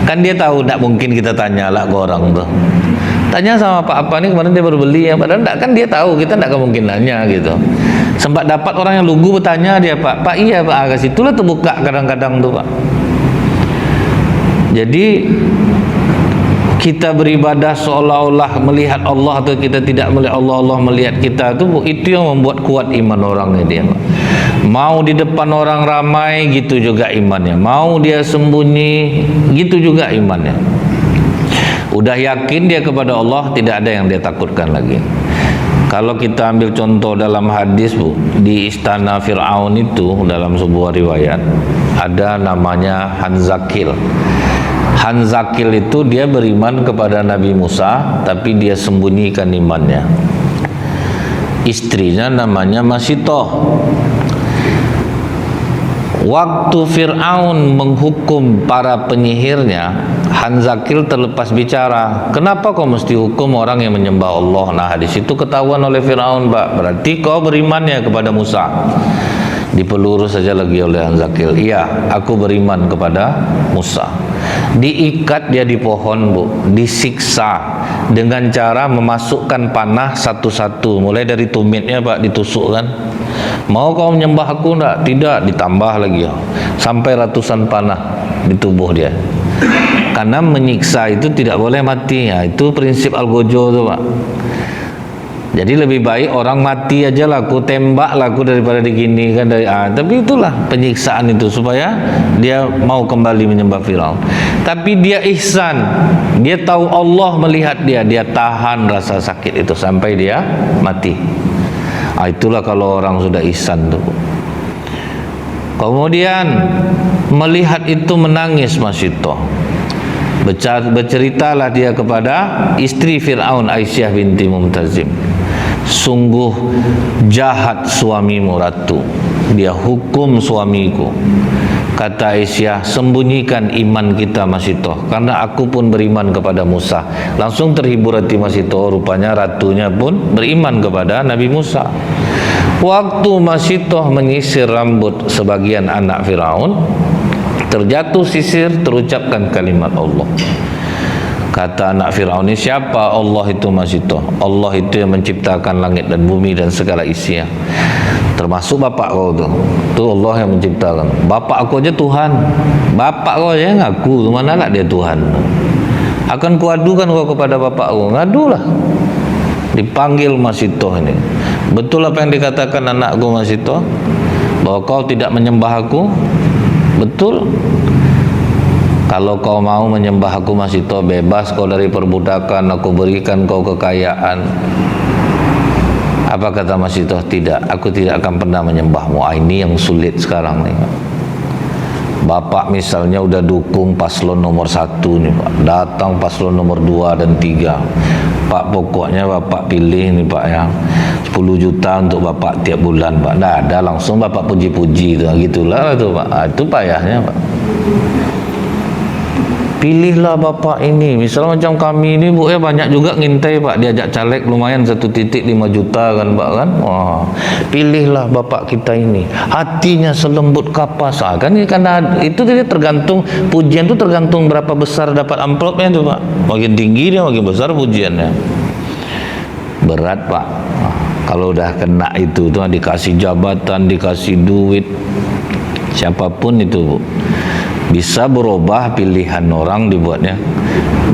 Kan dia tahu, tidak mungkin kita tanya lah ke orang tuh. Tanya sama apa nih kemarin dia baru beli ya, padahal enggak, kan dia tahu kita enggak kemungkinannya gitu. Sempat dapat orang yang lugu bertanya dia, Pak iya Pak, ke situlah terbuka kadang-kadang tuh Pak. Jadi kita beribadah seolah-olah melihat Allah atau kita tidak melihat Allah, Allah melihat kita, itu yang membuat kuat iman orang ini dia Pak. Mau di depan orang ramai gitu juga imannya, mau dia sembunyi gitu juga imannya. Udah yakin dia kepada Allah, tidak ada yang dia takutkan lagi. Kalau kita ambil contoh dalam hadis Bu, di istana Fir'aun itu dalam sebuah riwayat ada namanya Hanzakil. Hanzakil itu dia beriman kepada Nabi Musa, tapi dia sembunyikan imannya. Istrinya namanya Masitoh. Waktu Fir'aun menghukum para penyihirnya, Hanzakil terlepas bicara. Kenapa kau mesti hukum orang yang menyembah Allah? Nah, di situ ketahuan oleh Fir'aun, Pak. Berarti kau berimannya kepada Musa. Dipelurus saja lagi oleh Hanzakil. Iya, aku beriman kepada Musa. Diikat dia di pohon Bu, disiksa dengan cara memasukkan panah satu-satu, mulai dari tumitnya Pak, ditusukkan. Mau kau menyembah aku enggak? Tidak, ditambah lagi sampai ratusan panah di tubuh dia. Karena menyiksa itu tidak boleh mati ya, itu prinsip Algojo tuh Pak. Jadi lebih baik orang mati aja lah, aku tembak lah aku daripada digini kan dari tapi itulah penyiksaan itu supaya dia mau kembali menyembah Firaun. Tapi dia ihsan, dia tahu Allah melihat dia, dia tahan rasa sakit itu sampai dia mati. Itulah kalau orang sudah ihsan tuh. Kemudian melihat itu menangis Masito. Berceritalah dia kepada istri Fir'aun, Aisyah binti Mumtazim. Sungguh jahat suamimu Ratu, dia hukum suamiku. Kata Aisyah, sembunyikan iman kita Masito, karena aku pun beriman kepada Musa. Langsung terhibur hati Masito, rupanya ratunya pun beriman kepada Nabi Musa. Waktu Masito menyisir rambut sebagian anak Firaun, terjatuh sisir, terucapkan kalimat Allah. Kata anak Firaun ini, siapa Allah itu Masito? Allah itu yang menciptakan langit dan bumi dan segala isinya, termasuk bapak kau tuh. Itu Allah yang menciptakan. Bapak aku aja Tuhan, bapak kau aja ngaku, mana lah dia Tuhan. Akan kuadukan kau kepada bapak kau, ngadulah. Dipanggil Masito ini. Betul apa yang dikatakan anakku Masito, bahwa kau tidak menyembah aku? Betul. Kalau kau mau menyembah aku Masito, bebas kau dari perbudakan, aku berikan kau kekayaan. Apa kata Masito? Tidak, aku tidak akan pernah menyembahmu. Ini yang sulit sekarang nih. Bapak misalnya udah dukung paslon nomor 1 nih Pak, datang paslon nomor 2 dan 3. Pak, pokoknya Bapak pilih nih Pak ya, 10 juta untuk Bapak tiap bulan Pak. Nah, ada langsung Bapak puji-puji itu, gitulah itu Pak. Itu payahnya Pak. Pilihlah Bapak ini. Misalnya macam kami ini Bu ya, banyak juga ngintai Pak, diajak caleg lumayan 1 titik 5 juta kan Pak kan. Wah, pilihlah Bapak kita ini. Hatinya selembut kapas. Kan ini karena itu dia tergantung, pujian itu tergantung berapa besar dapat amplopnya itu Pak. Makin tinggi dia makin besar pujiannya. Berat Pak. Kalau udah kena itu tuh dikasih jabatan, dikasih duit, siapapun itu Bu, bisa berubah pilihan orang dibuatnya.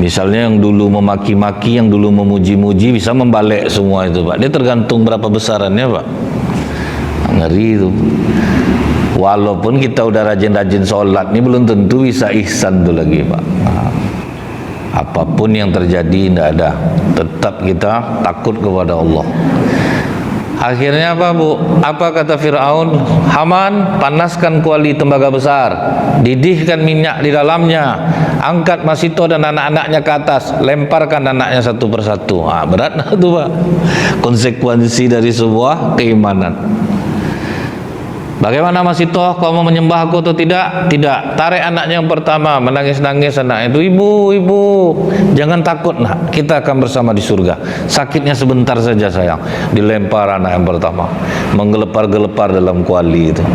Misalnya yang dulu memaki-maki, yang dulu memuji-muji, bisa membalik semua itu Pak. Dia tergantung berapa besarannya Pak. Ngeri itu. Walaupun kita udah rajin-rajin sholat, ini belum tentu bisa ihsan tuh lagi Pak. Apapun yang terjadi tidak ada, tetap kita takut kepada Allah. Akhirnya apa Bu? Apa kata Fir'aun? Haman, panaskan kuali tembaga besar, didihkan minyak di dalamnya, angkat Masito dan anak-anaknya ke atas, lemparkan anaknya satu persatu. Berat itu Pak, konsekuensi dari sebuah keimanan. Bagaimana Masito, kau mau menyembah aku atau tidak? Tidak. Tarik anaknya yang pertama, menangis-nangis anaknya itu, ibu, jangan takut nak, kita akan bersama di surga. Sakitnya sebentar saja sayang. Dilempar anak yang pertama, menggelepar-gelepar dalam kuali itu.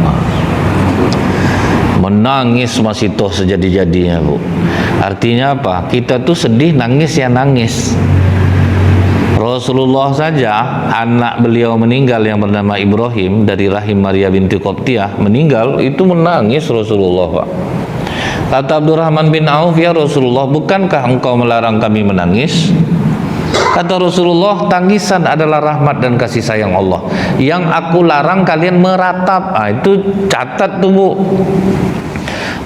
Menangis Masito sejadi-jadinya Bu. Artinya apa? Kita tuh sedih, nangis ya nangis. Rasulullah saja, anak beliau meninggal yang bernama Ibrahim dari rahim Maria binti Qibtiyah meninggal, itu menangis Rasulullah, Pak. Kata Abdurrahman bin Auf, ya Rasulullah, bukankah engkau melarang kami menangis? Kata Rasulullah, tangisan adalah rahmat dan kasih sayang Allah. Yang aku larang kalian meratap. Itu catat tuh, Bu.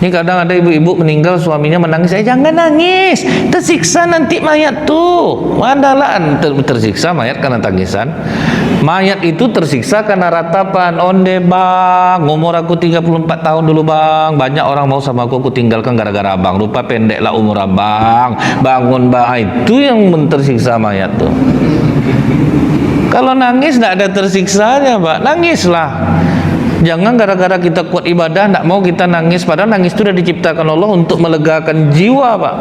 Ini kadang ada ibu-ibu meninggal, suaminya menangis, jangan nangis, tersiksa nanti mayat tuh. Madalah tersiksa mayat karena tangisan. Mayat itu tersiksa karena ratapan. Onde bang, umur aku 34 tahun dulu bang, banyak orang mau sama aku tinggalkan gara-gara abang. Rupa pendek lah umur abang, bangun bang. Itu yang tersiksa mayat tuh. Kalau nangis tidak ada tersiksanya, Pak. Nangislah. Jangan gara-gara kita kuat ibadah tidak mau kita nangis, padahal nangis itu sudah diciptakan Allah untuk melegakan jiwa, Pak.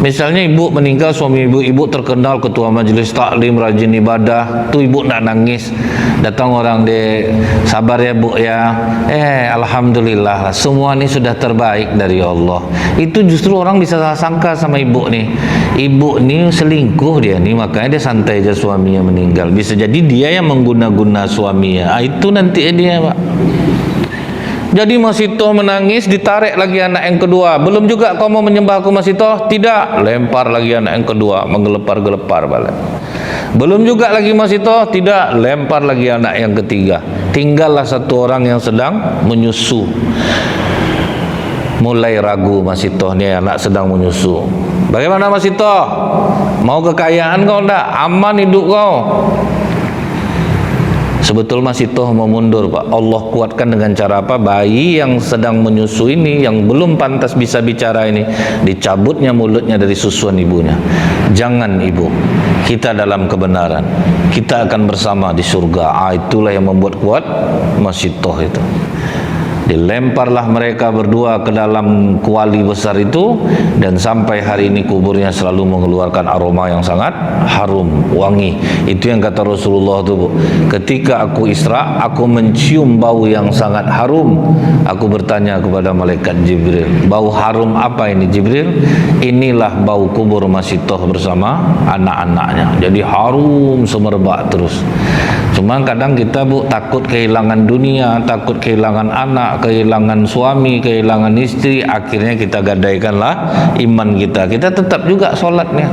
Misalnya ibu meninggal, suami ibu terkenal ketua majelis taklim, rajin ibadah, tuh ibu nak nangis, datang orang de, sabar ya bu ya, alhamdulillah semua ini sudah terbaik dari Allah. Itu justru orang bisa salah sangka sama ibu nih, ibu nih selingkuh dia nih, makanya dia santai aja suaminya meninggal. Bisa jadi dia yang mengguna-guna suaminya. Itu nanti dia, Pak. Jadi Masitoh menangis, ditarik lagi anak yang kedua. Belum juga kau mau menyembah aku Masitoh? Tidak, lempar lagi anak yang kedua, menggelepar-gelepar balik. Belum juga lagi Masitoh? Tidak, lempar lagi anak yang ketiga. Tinggallah satu orang yang sedang menyusu. Mulai ragu Masitoh, nih anak sedang menyusu. Bagaimana Masitoh? Mau kekayaan kau enggak? Aman hidup kau? Sebetul Masitoh mau mundur, Pak. Allah kuatkan dengan cara apa? Bayi yang sedang menyusu ini, yang belum pantas bisa bicara ini, dicabutnya mulutnya dari susuan ibunya. Jangan ibu, kita dalam kebenaran, kita akan bersama di surga. Itulah yang membuat kuat Masitoh itu. Dilemparlah mereka berdua ke dalam kuali besar itu, dan sampai hari ini kuburnya selalu mengeluarkan aroma yang sangat harum, wangi. Itu yang kata Rasulullah itu, Bu. Ketika aku Isra, aku mencium bau yang sangat harum. Aku bertanya kepada malaikat Jibril, bau harum apa ini Jibril? Inilah bau kubur Masitoh bersama anak-anaknya. Jadi harum semerbak terus. Cuma kadang kita, Bu, takut kehilangan dunia, takut kehilangan anak, kehilangan suami, kehilangan istri, akhirnya kita gadaikanlah iman kita. Kita tetap juga sholatnya.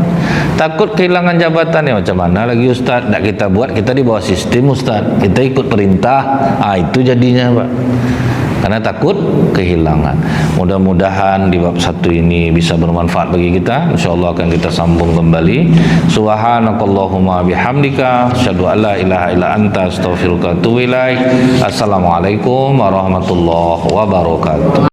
Takut kehilangan jabatannya, macam mana lagi Ustaz? Tidak kita buat, kita di bawah sistem Ustaz. Kita ikut perintah, itu jadinya, Pak. Karena takut kehilangan. Mudah-mudahan di bab satu ini bisa bermanfaat bagi kita. InsyaAllah akan kita sambung kembali. Subhanakallahumma bihamdika asyhadu an la ilaha illa anta astaghfiruka wa atubu ilaik. Assalamualaikum warahmatullahi wabarakatuh.